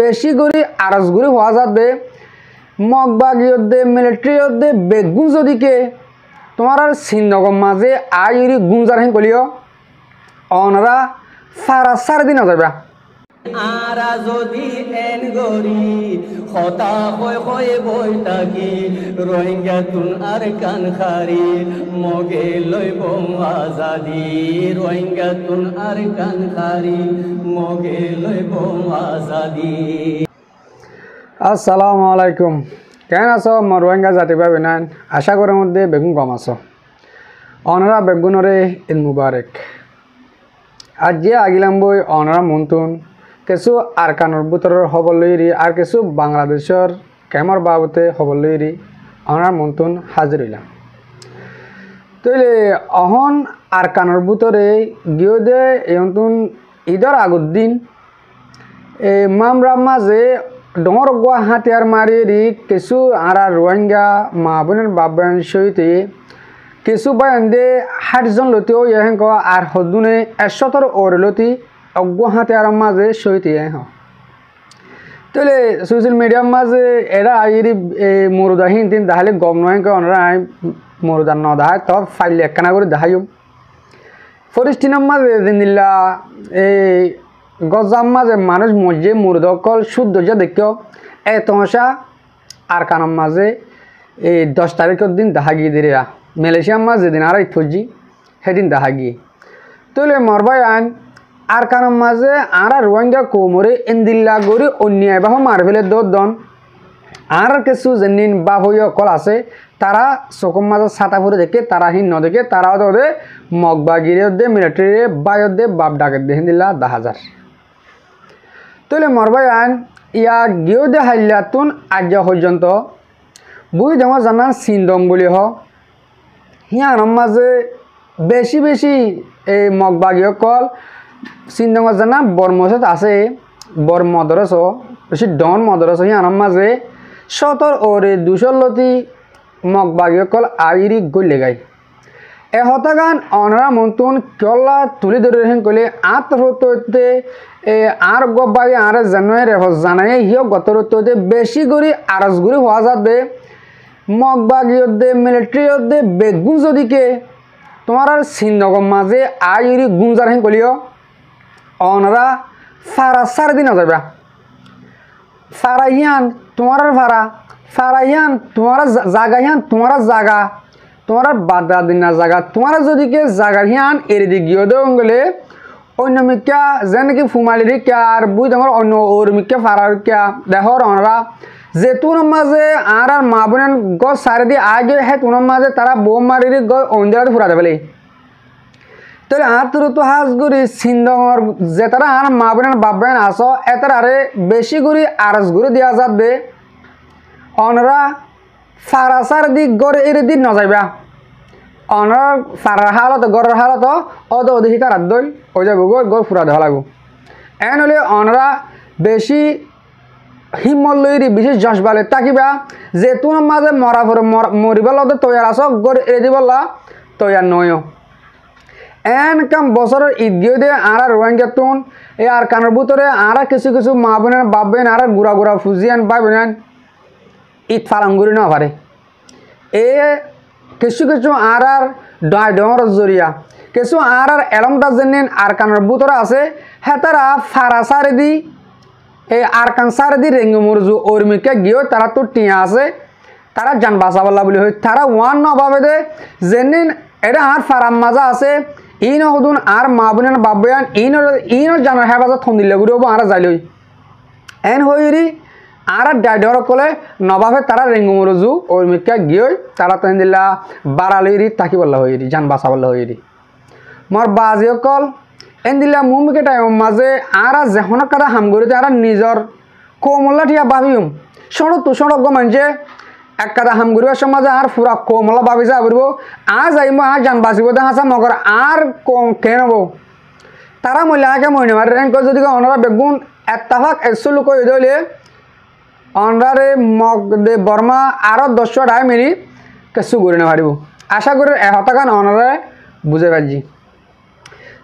বেশি করে আরজ করে হওয়া যাবে মগবাগিয়তে মিলিটারিয়তে বেগুন যদিকে তোমার আর সিন্নগম মাঝে আইরি গুঞ্জার হেন কলিও অনরা সারা সারা দিন যাবে আরা যদি এন গরি হতা হয় হয় বইটাকি রোহিঙ্গা তুন আর কান খারি মগে লইব আজাদি রোহিঙ্গা তুন আর কান খারি মগে লইব আজাদি। আসসালামু আলাইকুম, কেন আছো? মই রোহিঙ্গা জাতি ভাই বিনান আশা করার মধ্যে বেগুন কম আছো। অনরা বেগুনরে ঈদ মুবারক। আজ যে আগিলাম বই অনরা মন্তুন কিছু আরকানোর ভিতরের খবর লইরি আর কিছু বাংলাদেশের কেমর বাবতে খবর লইরি অনার মন্তুন হাজির হইলাম। তৈলে অহন আরকানোর ভিতরে গিয়ে দে এমন ঈদের আগর দিন মামরার মাঝে ডর গোয়া হাতিয়ার মারি কিছু আর রোহিঙ্গা মা বোনের বাবান সহিতে কিছু বায়ান দে 60 জন লতিও ইহেন আর হদুনে 100 ওর লতি অজ্ঞ হাতিয়ার মাঝে সহিতে তাহলে সোশ্যাল মিডিয়ার মাঝে এরা আইরি মরুদাহীন দিন তাহলে গম নয় ওনারা মরুদার ন দেখায় তো ফাইল একখানা করে দেখাইও ফরিস্টিনের মাঝে দিনিল্লা এই গজাম মাঝে মানুষ মজে মুরদকল শুদ্ধ যে দেখিও এ তমসা আর কানার মাঝে এই 10 তারিখের দিন দেখা গিয়ে দিরা মালয়েশিয়ার মাঝে দিন আর ইফজি সেদিন দেখা গিয়ে তাহলে মরবাই আইন আর কানার মাঝে আর রোহিঙ্গা কোমরে এন্দিল্লা গড়ি অন্যায় বাহ মারফেলে দন আর কিছু যেদিন বাপ হইয়া কল আছে তারা চকুর মাঝে ছাতা ফুরে দেখে তারা হিন ন দেখে তারাও দে মগবাগিরে দে মিলিটারি বায়ত দে বাপ ডাকে দে হিন্দিল্লা 10,000 তাহলে মরবাই আইন ইয়া গিয়েও দে হাইলাতুন আজ পর্যন্ত বুই দেওয়া জানা সিন্দম বলি হ হিয়ার মাঝে বেশি বেশি এই মগবাগীয় কল সিন্দম জানা বর্মসত আছে বর মদরস বেশি ডন মদরস হিয়ার মাঝে 17 ওরে 200 লতি মগবাগীয় কল আইরি গলে গাই এ হতাগান অনরা মন্তুন কল্লা তুলি ধরে হেন কলে আত্মহত্যতে আর গবাগি আর জানুয়ারি জানাই হিও গতরতে বেশি করে আরজ করে হওয়া যাবে মগবাগিয়তে মিলিটারিয়তে বেগুন যদিকে তোমার আর সিন্নগম মাঝে আইরি গুঞ্জার হেন কলিও অনরা সারা সারা দিন যাবে সারা হিয়ান তোমার ভাড়া সারা হিয়ান তোমার জায়গা হিয়ান তোমার জায়গা তোমার বাদা দিনা জায়গা তোমার যদিকে জায়গা হিয়ান এড়ে দি গিয়ে দেও গেলে অন্য মিকা যেন কি ফুমালি রিকা আর বুঝ তোমার অন্য ওর মিকা ফারার রিকা দেখর অনরা যে তোর মাঝে আর মা বোনের গছ সারে দিয়ে আগে হে তোর মাঝে তারা বোম মারি গছ অঞ্জলাতে ফুরা দেবে তাহলে আর তোর তো হাজ গুড়ি সিন্ধর যে তারা আর মা বোনের বাবান আস এতার আরে বেশি গুড়ি আরজ গুড়ি দেওয়া যাবে অনরা সারা সার দিক গড়ে এর দিন ন যাইবা অনরা সারার হালত গড়ের হালত অদ অধিকার আদল ওই যাবো গড় ফুরা দেওয়া লাগবো এন হলে অনরা বেশি হিম্মত লইরি বিশেষ জসবালে তাকিবা যে তোর মাঝে মরা পরে মরিবার লগে তৈয়ার আস গড় এড়ে দিবলা তৈয়ার নয় এন কাম বছরের ঈদ গিয়ে দিয়ে আর রোহিঙ্গা তুন এই আর কানের ভিতরে আর কিছু কিছু মা বোনের বাপ বোন আর গুড়া গুড়া ফুজিয়ান বাই বোন ঈদ ফালাঙ্গুরি না পারে এ কিছু কিছু আর ডর জরিয়া কিছু আর এলমটা যেন আর কানের ভিতরে আছে হ্যাঁ তারা ফারা সারে দি এই আর কান সারে দি রেঙ্গু মরজু ওরমিকে গিয়েও তারা তো টিয়া আছে তারা জান বাঁচাবল্লা বলে হয় তারা ওয়ান নভাবে দে যেন এটা আর ফারাম মাজা আছে ইন হদুন আর মা বোনের বাবান ইনর জানার হেফাজত থন দিলে ঘুরব আর যাইলই এন হইরি আর ডাইডর কলে নবাবে তারা রেঙ্গু মরজু ওর মিকা গিয়ে তারা তো দিলা বাড়ালইরি তাকি বললা হইরি জান বাসা বললা হইরি মোর বাজি কল এন দিলা মুমিকে টাইম মাঝে আর যেখন কাদা হাম করিতে আর নিজর কোমল্লা ঠিয়া ভাবিম সড়ক তো সড়ক মানছে এক কাদা হাম করিবার সমাজে আর ফুরা কোমলা ভাবি যা করব আর যাইম আর জান বাঁচিব দেখা মগর আর কম কে নেব তারা মহিলাকে মহিনে মারে রেঙ্ক যদি অনরা বেগুন এত্তাফাক একশো লোক হইলে অনরারে মগ দে বর্মা আরও 10-2.5 মিনিট কিছু করে না পারিব আশা করি এহতাকান অনরে বুঝে পারছি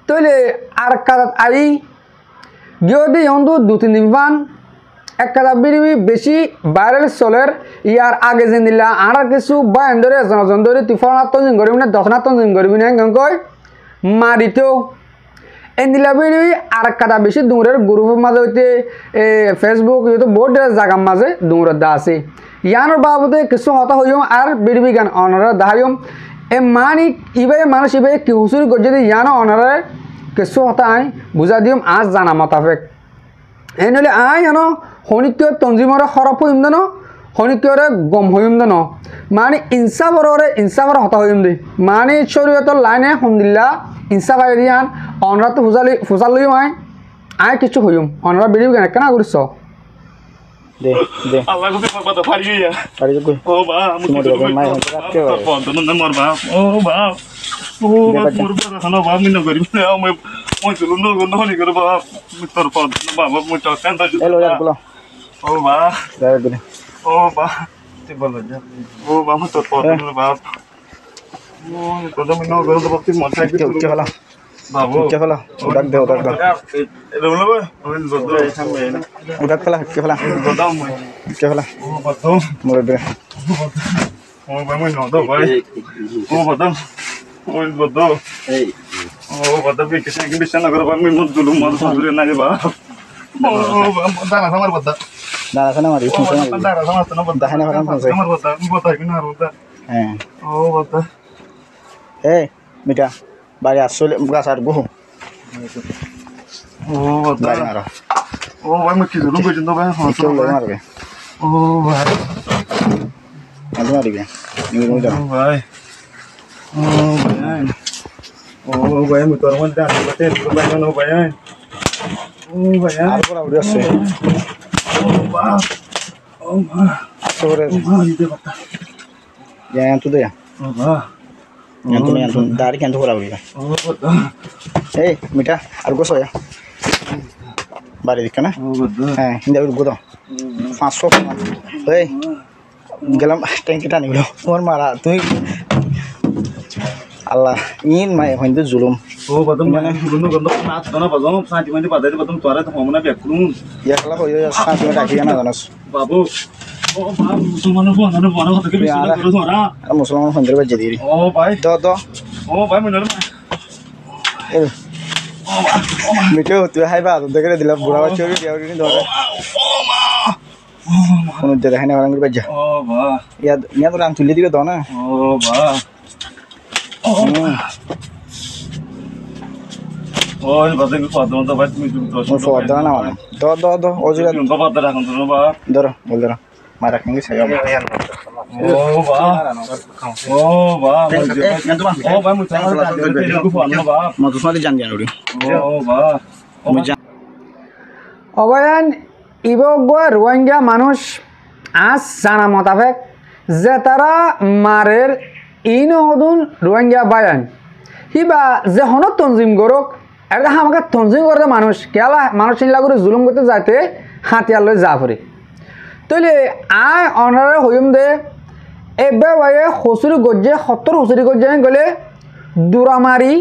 তৈলে আর কাদাত আই গিয়ে দি অন্তু 2-3 দিন পান এক কথা বিড়ি বেশি ভাইরাল চলের ইয়ার আগে যেন দিলা আর কিছু বায়ান ধরে জন ধরে তুই ফোন তঞ্জিম করবি না 10 না তঞ্জিম করবি না কয় মারিতেও এন্দিলা বিড়ি আর কথা বেশি দূরের গ্রুপের মাঝে হইতে ফেসবুক ইউটিউব বহুত জায়গার মাঝে দূরের দা আছে ইয়ানোর বাবদে কিছু হতা হইম আর বিড়ি বিজ্ঞান অনারা দাহাইম এ মানি ইবাই মানুষ ইবাই কি হুসুরি করছে ইয়ানো অনারা কিছু হতা আই বুঝা দিম আজ জানা মতাফেক এনেলে আই জানো শনিক্য তঞ্জিমরে খরপ হইম দেন শনিক্যরে গম হইম দেন মানে ইনসাফর হতা হইম দে মানে শরীয়তর লাইনে হমদিল্লা ইনসাফ আই দিয়ান অনরা তো ফুসাল লইম আই কিছু হইম অনরা বিড়ি কেন কেনা করিস দে দে Allah ko pa to pari ya. পারি তো কই Oh ba, mu Sumo de mai hon rakte to pon to na mor ba. Oh ba. Oh ba mor ba khana ba min no gari. Moi to no ni kar ba. Mi tor pon ba mu to kan to. এলো যার গুলো Oh ba. যার গুলো Oh ba. Ti bolo ja. Oh ba mu to pon ba. Oh to do mi no garo to ti mon sai কে কে ফেলা Babu. কে ফেলা উদাক দে উদাক দে Lo lo ba. Oin do do sambe na. উদাক ফেলা কে ফেলা Do da mo. কে ফেলা Oh ba to. মোরে দে Oh ba mo no do ba. Oh ba to. Oin do do. Oh, bata bhi kisi ki bisa na karo ba mi mut dulu mal sandure na ba. Oh, dana samar bata. দাঁড়া খানা মারি শুনছ না Dana samar to na bata. দাহানে ফারাম ফারাম Samar bata, mi bata ki na bata. হ্যাঁ Oh, bata. এই মিটা বাড়ি আসলে গাছ আর বহু Oh, বাড়ি bata. মারো Oh, ba mi ki dulu ko jindo ba. কেউ লাগে মারবে Oh, ba. মাঝে মারিবে নিয়ে নিয়ে যাও Oh, ba. Oh, ba. Oh, ba mi to ron da ba te ko ba no ba. Oh, ba. আর পড়া উড়ে আসছে Oh, ba. Oh, ba. আসছে করে Oh, ide bata. জান তো দে Oh, ba. জান তো দাঁড়ি কেন তো পড়া উড়ে Oh, bata. এই মিটা আর গোছ হয় বাড়ি দিকে না Oh, bata. হ্যাঁ হিন্দা উড় গোদ 500 এই গেলাম ট্যাঙ্কিটা নিল তোমার মারা তুই আল্লাহ ইন মাই হইন্দে জুলুম Oh, badam mana gunu gunu naat dona badam santi mandi badai badam tuara to homna bekrun ইয়াকলা হই সাত মিনিট রাখি না জানাস babu oh bab musulman ko na bana ko ke bisna karo thora আর মুসলমান phone বাজে দিই oh bhai দ দ oh bhai minar এই মিটে তুই হাইবা দেখে দিলা বুড়া বাচ্চা হই দিও নি ধরে কোন দে দেখানে বারাঙ্গি বাজা oh ba ইয়া তো রাম তুলি দিবে দ না oh ba oh badam ko badam to bhai mi to more four দাও না মানে দ দ দ ওজুরা ko badam rakhan to ba ধর বল ধর মারা কেঙ্গে ছায়া oh ba oh ba oh bhai mu chana ko phone ba মত সাথে জান জান উড়ি oh ba আমি জান অবয়ান ইবগ রোহিঙ্গা মানুষ আজ জানা মোতাবেক যে তারা মারের ইন হদুন রোহিঙ্গা বায়ান হিবা যে হন তঞ্জিম গরক এটা আমাকে তঞ্জিম করতে মানুষ কেলা মানুষ চিন্তা করে জুলুম করতে যাইতে হাতিয়ার লই যা পড়ে তৈলে আয় অনারে হইম দে এবে ভাইয়ে হসুরি গজ্জে 70 হসুরি গজ্জে গেলে দূরা মারি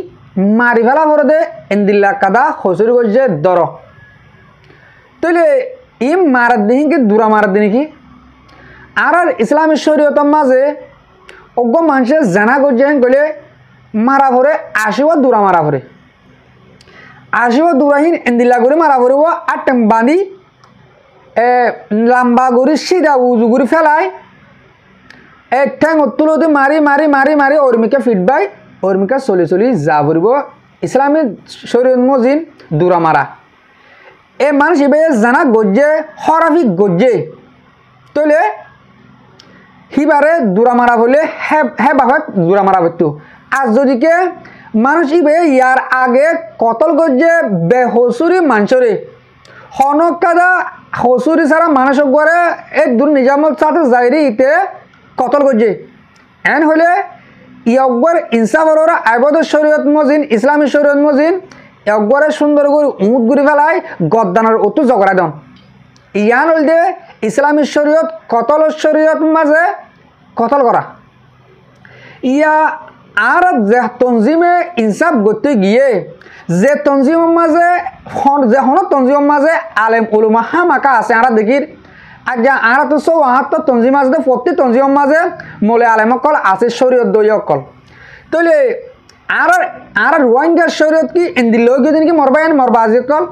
ফেলা পরে দে এন্দিল্লা কাদা হসুরি গজ্জে দর তৈলে ই মারার দিন কি দূরা মারার দিন কি আর ইসলামী শরীয়তের মাঝে অজ্ঞ মানুষের জানা গজ্জে গেলে মারা ভরে আসিব দূরা মারা ভরে আসিব দূরাহীন এন্দিল্লা করে মারা ভরিব আর টেম বাঁধি লম্বা করে সিধা উজু করে ফেলায় এক ঠ্যাং তুলতে মারি অর্মিকা ফিটবাই অর্মিকা চলি যা ভরিব ইসলামী শরীয়ত মজিন দূরা মারা এ মানুষ এবার জানা গজ্জে হরাফি গজ্জে তৈলে হিবারে দূরা মারা বলে হে বাবা দূরা মারা বলতো আর যদিকে মানুষ ইবে ইয়ার আগে কতল গজ্জে বেহসুরি মানুষরে হনকাদা হসুরি ছাড়া মানুষ করে এক দূর নিজামত সাথে যাইরি ইতে কতল গজ্জে এন হলে ইয়কবর ইনসাফর আইবদের শরীয়ত মজিন ইসলামী শরীয়ত মজিন একবারে সুন্দর করে উঁট ঘুরি ফেলায় গদ্দানের অতু জগড়া দন ইয়ান হল দে ইসলামী শরীয়ত কতল শরীয়ত মাঝে কতল করা ইয়া আর তঞ্জিমে ইনসাফ করতে গিয়ে যে তঞ্জিমের মাঝে যে হন তঞ্জিমের মাঝে আলেম উলুমা হামাকা আছে আমরা দেখির আজ্ঞা আর তো সৌ আহাত্তর তঞ্জিম আছে প্রতি তঞ্জিমের মাঝে মলে আলেম অকল আছে শরীয়ত দই অকল তাহলে আর রোহিঙ্গার শরীয়ত কি এন্দি লোক যদি কি মরবায়ন মরবা আজি অকল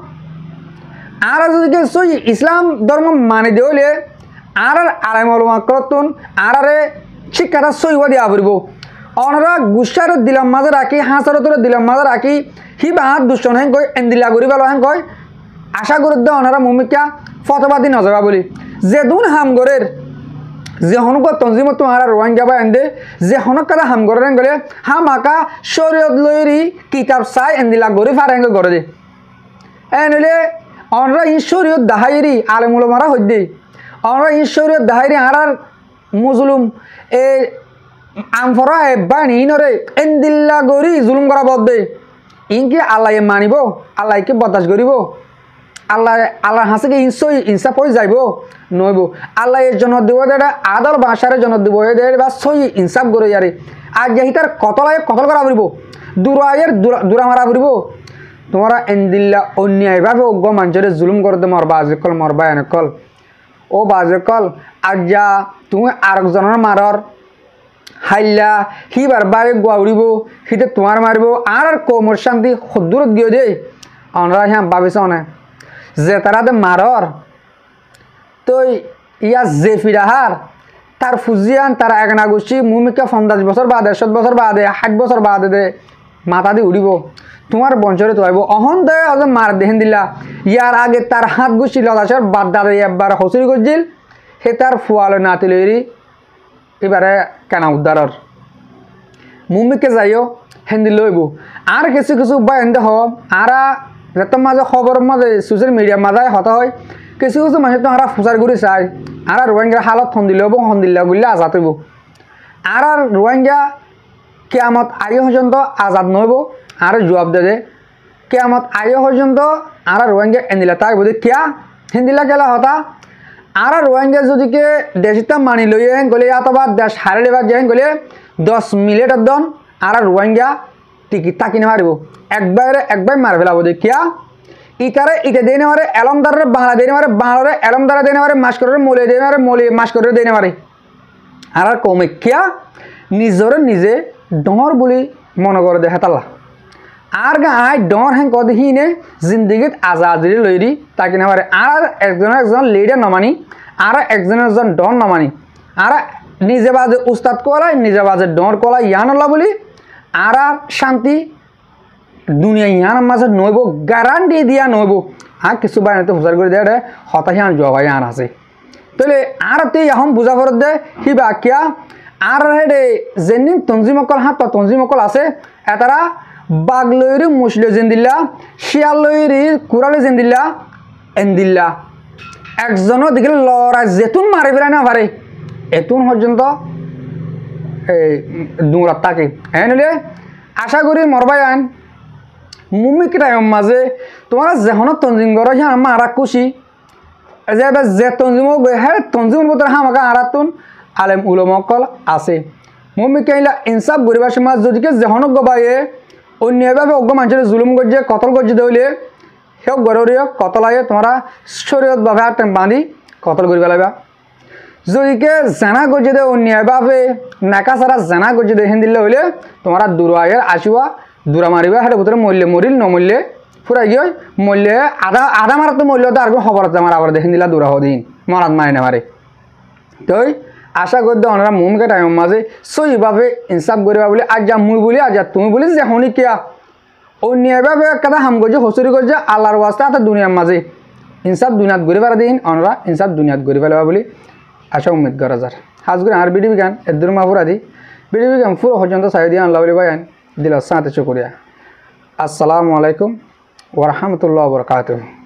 আর যদি সই ইসলাম ধর্ম মানে দিলে আর আলেম উলুমা অকলতুন আর শিক্ষাটা সইব দিয়া পড়ব অনরা গুসার দিলাম মাঝে রাখি হাঁসের দিলাম মাঝে রাখি হি বা হাত দুষ্টন হেন কই এন্দিলা করি পেলো হেন কয় আশা করি দে অনারা মুমিকা ফতবাদী নজবা বলি যে দুন হামগরের যে হনুক তঞ্জিম তোমার রোহিঙ্গা বা এন্দে যে হনক কাদা হামগরের হেন গলে হামাকা শরীয়ত লইরি কিতাব চাই এন্দিলা গরি ফারেঙ্গ করে দে এনলে অনরা ই শরীয়ত দাহাইরি আলেমুল মারা হইদে অনরা ই শরীয়ত দাহাইরি আর মুজলুম এ আমফরা বাণী নরে এন্দিল্লা গরি জুলুম করা বদবে ইনকে আল্লাহ মানিব আল্লাহকে বদাস করিব আল্লাহ হাসিকে ইনসাফ হয়ে যাইব নইব আল্লাহ এর জন্য দিব এটা আদল বাসার জন্য দিব বা সই ইনসাফ করে যারে আর যে তার কতল করা পড়ব দূরায়ের দূরা মারা পড়ব তোমরা এন্দিল্লা অন্যায়ভাবে অজ্ঞ মানুষের জুলুম করতে মরবা আজকল মরবা এনেকল ও বাজকল আর যা তুমি আরেকজনের মারর হাইলা হিবার বারে গুয়া উড়িব হিতে তোমার মারিব আর কোমর শান্তি দূরত গিয়ে দে অনরা হ্যাঁ ভাবিস না যে তারা মারর তো ইয়া যে ফিরাহার তার ফুজিয়ান তারা একনা গোষ্ঠী মুমিকা 50 বছর বাদে 70 বছর বাদে 60 বছর বাদে দে মাথা দিয়ে উড়িব তোমার বঞ্চরে তো আইব অহন দে মার দেহেন দিলা ইয়ার আগে তার হাত গোষ্ঠী লদাসর বাদ দাদে একবার হসুরি করছিল সে তার ফুয়ালো না তুলেরি এবারে কেনা উদ্ধারর মুমিকে যাইও হেন্দি লইব আর কিছু কিছু বা এন্দে হ আর যত মাঝে খবর মাঝে সোশ্যাল মিডিয়া মাঝে হতা হয় কিছু কিছু মানুষ তো আর ফুচার করে চাই আর রোহিঙ্গার হালত হন্দিল হন্দিল্লা বললে আজাদ হইব আর রোহিঙ্গা কেয়ামত আগে পর্যন্ত আজাদ নইব আর জবাব দে কেয়ামত আগে পর্যন্ত আর রোহিঙ্গা এন্দিলা তাই বোধ কিয়া হিন্দিলা গেলা হতা আর রোহিঙ্গা যদিকে দেশটা মানি লইয়ে গলে অথবা দেশ হারে লেবার যাই গলে 10 মিনিটের দন আর রোহিঙ্গা টিকিট তাকি মারিব একবার মার ফেলাবো দেখিয়া ইতারে ইটা দিয়ে নেওয়ারে এলমদারের বাংলা দিয়ে নেওয়ারে বাংলারে এলমদারা দিয়ে নেওয়ারে মাস্করের মলে দিয়ে নেওয়ারে মলে মাস্করের দিয়ে নেওয়ারে আর কমেখিয়া নিজরে নিজে ডর বলি মনে করে দে হেতাল্লা আর গা আই ডর হ্যাঁ কদ হিনে জিন্দগিত আজাদি লইরি তাকে নেওয়ারে আর একজন লিডার নমানি আর একজন ডর নমানি আর নিজে বাজে উস্তাদ কলাই নিজে বাজে ডর কলাই ইয়ানল্লা বলি আর শান্তি দুনিয়া ইয়ান মাঝে নইব গ্যারান্টি দিয়া নইব আর কিছু বাইরে হুসার করে দেয় হতাশি আন জবাই আন আছে তাহলে আর তে এখন বুঝা ফরত দে হিবা কিয়া আর হেডে যেদিন তঞ্জিমকল হাত তঞ্জিমকল আছে এতারা বাঘ লইরি মুসলে জেন্দিল্লা শিয়াল লইরি কুড়ালে জেন্দিল্লা এন্দিল্লা একজনও দেখিলে লড়াই যেতুন মারি ফেলে না পারে এতুন পর্যন্ত এই দূরাত থাকে হ্যাঁ নিলে আশা করি মরবাই আন মুমিক টাইম মাঝে তোমার যেখন তঞ্জিম করো হ্যাঁ আমার আর খুশি যে তঞ্জিম হ্যাঁ তঞ্জিমের ভিতরে হামাকা আরাতুন আলেম উলমকল আছে মুমিক আইলা ইনসাফ গরিবার সমাজ যদিকে যেখন গবাইয়ে অন্যভাবে অজ্ঞ মানুষের জুলুম করছে কতল করছে দইলে সেও গরিয় কতলাইয়ে তোমরা শরীয়তভাবে আর বাঁধি কতল করি পেলাইবা যদিকে জানা করছে দে অন্যভাবে নাকা সারা জানা করছে দে হেন দিলে হইলে তোমরা দূরাইয়ের আসিবা দূরা মারিবা সেটা ভিতরে মূল্যে মরিল নমূল্যে ফুরাই গিয়ে মূল্যে আধা মারার তো মূল্য তো আর কোনো খবর আছে আমার আবার দেখেন দিলা দূরা হদিন মরাত মারি না মারে তো আশা করি ওনারা মুমকে টাইমের মাঝে সইভাবে ইনসাফ করিবা বলে আজ যা মুই বলি আজ যা তুমি বলি যে হনি কিয়া অন্যভাবে একটা হাম করছে হসুরি করছে আল্লাহর ওয়াস্তে আছে দুনিয়ার মাঝে ইনসাফ দুনিয়াত ঘুরে বেড়া দিন ওনারা ইনসাফ দুনিয়াত ঘুরে পেলাবা বলি আশা উম্মিদ করা যার হাজ করে আর বিডি বিজ্ঞান এর মাহফুর আদি বিডি বিজ্ঞান পুরো পর্যন্ত চাই দিয়ে আল্লাহ বলি ভাই দিল সাথে শুকরিয়া আসসালামু আলাইকুম ওয়া রাহমাতুল্লাহি ওয়া বারাকাতুহু।